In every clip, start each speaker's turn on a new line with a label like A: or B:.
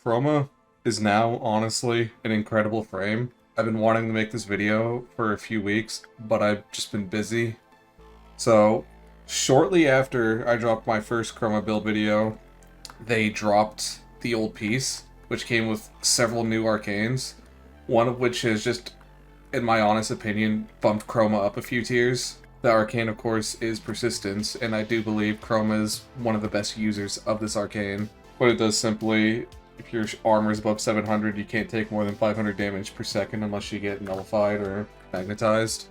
A: Chroma is now honestly an incredible frame. I've been wanting to make this video for a few weeks, but I've just been busy. So, shortly after I dropped my first Chroma build video, they dropped the old piece, which came with several new arcanes, one of which has just, in my honest opinion, bumped Chroma up a few tiers. The arcane, of course, is Persistence, and I do believe Chroma is one of the best users of this arcane. What it does simply, if your armor is above 700, you can't take more than 500 damage per second unless you get nullified or magnetized.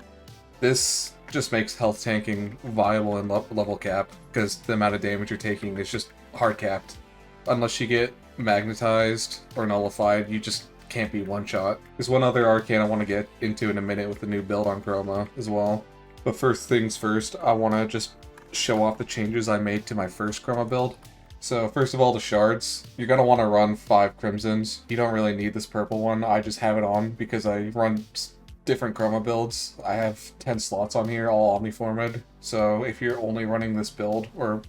A: This just makes health tanking viable in level cap, because the amount of damage you're taking is just hard capped. Unless you get magnetized or nullified, you just can't be one-shot. There's one other arcane I want to get into in a minute with the new build on Chroma as well. But first things first, I want to just show off the changes I made to my first Chroma build. So first of all, the shards. You're going to want to run 5 Crimsons. You don't really need this purple one. I just have it on because I run different Chroma builds. I have 10 slots on here, all Omniformed. So if you're only running this build, or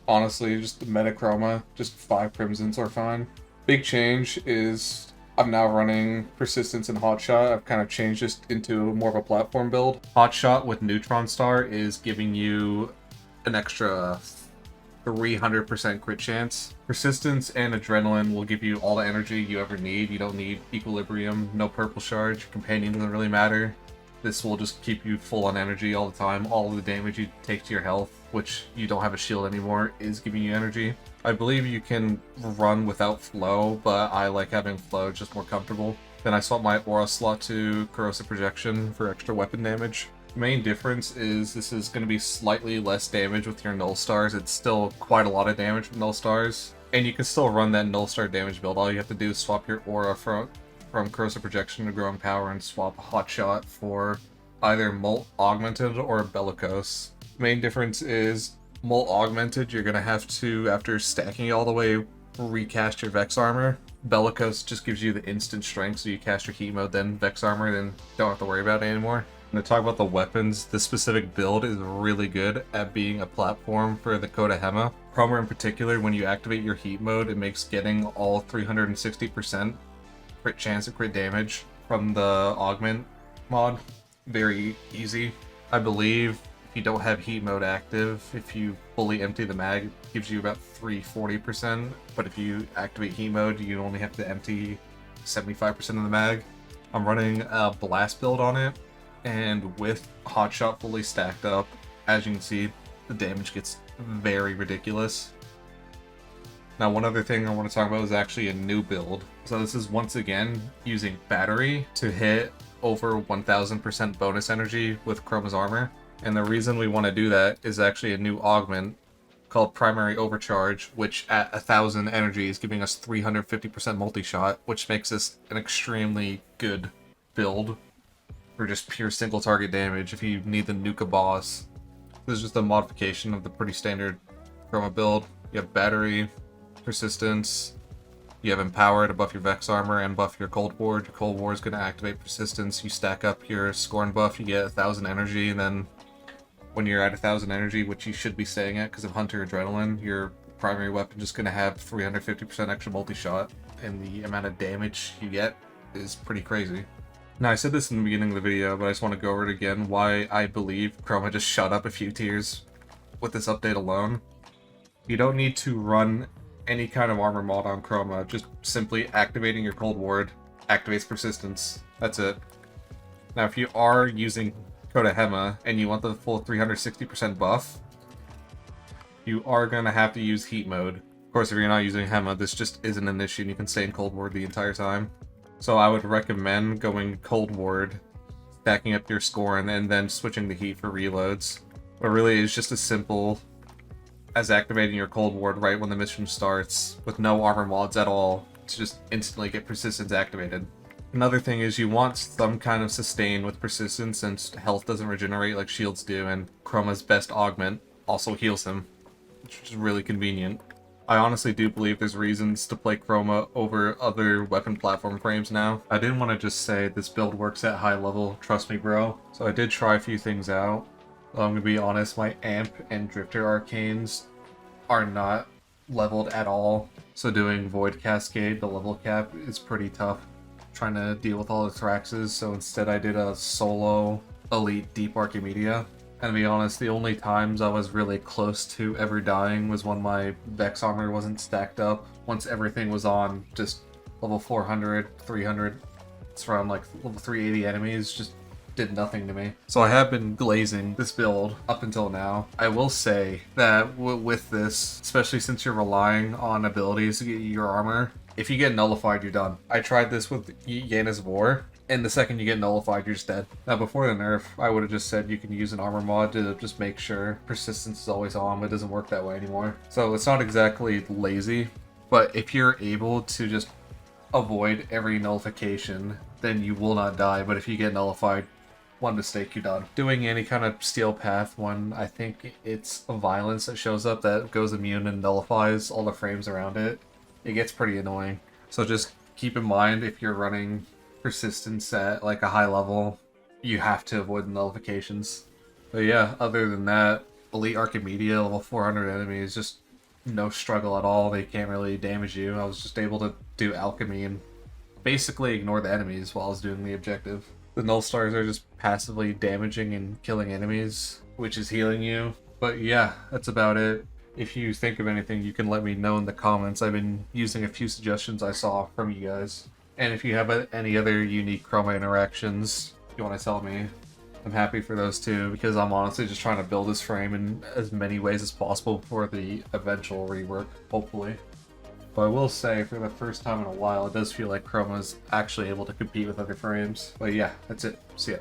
A: honestly just the meta Chroma, just 5 Crimsons are fine. Big change is I'm now running Persistence and Hotshot. I've kind of changed this into more of a platform build. Hotshot with Neutron Star is giving you an extra 300% crit chance. Persistence and Adrenaline will give you all the energy you ever need. You don't need Equilibrium, no purple shard. Your companion doesn't really matter. This will just keep you full on energy all the time. All of the damage you take to your health, which you don't have a shield anymore, is giving you energy. I believe you can run without flow, but I like having flow, it's just more comfortable. Then I swapped my aura slot to corrosive projection for extra weapon damage. The main difference is this is going to be slightly less damage with your null stars. It's still quite a lot of damage with null stars, and you can still run that null star damage build. All you have to do is swap your aura from corrosive projection to growing power and swap hotshot for either molt augmented or bellicose. The main difference is molt augmented, you're going to have to, after stacking it all the way, recast your Vex armor. Bellicose just gives you the instant strength, so you cast your heat mode, then Vex armor, then don't have to worry about it anymore. And to talk about the weapons, this specific build is really good at being a platform for the Coda Hema. Chroma in particular, when you activate your heat mode, it makes getting all 360% crit chance of crit damage from the augment mod very easy. I believe if you don't have heat mode active, if you fully empty the mag, it gives you about 340%, but if you activate heat mode, you only have to empty 75% of the mag. I'm running a blast build on it, and with hotshot fully stacked up, as you can see, the damage gets very ridiculous. Now, one other thing I want to talk about is actually a new build. So this is once again using battery to hit over 1000% bonus energy with Chroma's armor. And the reason we want to do that is actually a new augment called Primary Overcharge, which at 1000 energy is giving us 350% multi-shot, which makes this an extremely good build for just pure single target damage if you need to nuke a boss. This is just a modification of the pretty standard Chroma build. You have battery, persistence, you have empower to buff your Vex armor and buff your cold ward. Your cold ward is going to activate persistence. You stack up your scorn buff, you get 1000 energy, and then when you're at 1000 energy, which you should be staying at because of Hunter Adrenaline, your primary weapon just going to have 350% extra multi-shot, and the amount of damage you get is pretty crazy. Now, I said this in the beginning of the video, but I just want to go over it again, why I believe Chroma just shot up a few tiers with this update alone. You don't need to run any kind of armor mod on Chroma, just simply activating your cold ward activates persistence. That's it. Now, if you are using Coda Hema and you want the full 360% buff, you are going to have to use heat mode. Of course, if you're not using Hema, this just isn't an issue and you can stay in cold ward the entire time. So I would recommend going cold ward, stacking up your scorn, and then switching the heat for reloads. But really, it's just as simple as activating your cold ward right when the mission starts with no armor mods at all to just instantly get persistence activated. Another thing is you want some kind of sustain with persistence, since health doesn't regenerate like shields do, and Chroma's best augment also heals him, which is really convenient. I honestly do believe there's reasons to play Chroma over other weapon platform frames now. I didn't want to just say this build works at high level, trust me bro. So I did try a few things out. I'm gonna be honest, my Amp and Drifter arcanes are not leveled at all. So doing Void Cascade, the level cap, is pretty tough. Trying to deal with all the Thraxes, so instead I did a solo Elite Deep Archimedia. And to be honest, the only times I was really close to ever dying was when my Vex armor wasn't stacked up. Once everything was on just level 400, 300, it's around like level 380 enemies, just did nothing to me. So I have been glazing this build up until now. I will say that with this, especially since you're relying on abilities to get your armor, if you get nullified, you're done. I tried this with Janus War, and the second you get nullified, you're just dead. Now before the nerf, I would have just said you can use an armor mod to just make sure persistence is always on, but it doesn't work that way anymore. So it's not exactly lazy, but if you're able to just avoid every nullification, then you will not die. But if you get nullified, one mistake, you're done. Doing any kind of steel path one, I think it's a violence that shows up that goes immune and nullifies all the frames around it. It gets pretty annoying. So just keep in mind, if you're running persistence at like a high level, you have to avoid the nullifications. But yeah, other than that, Elite Archimedia, level 400 enemies, just no struggle at all. They can't really damage you. I was just able to do alchemy and basically ignore the enemies while I was doing the objective. The null stars are just passively damaging and killing enemies, which is healing you. But yeah, that's about it. If you think of anything, you can let me know in the comments. I've been using a few suggestions I saw from you guys. And if you have any other unique Chroma interactions you want to tell me, I'm happy for those too, because I'm honestly just trying to build this frame in as many ways as possible for the eventual rework, hopefully. But I will say, for the first time in a while, it does feel like Chroma is actually able to compete with other frames. But yeah, that's it. See ya.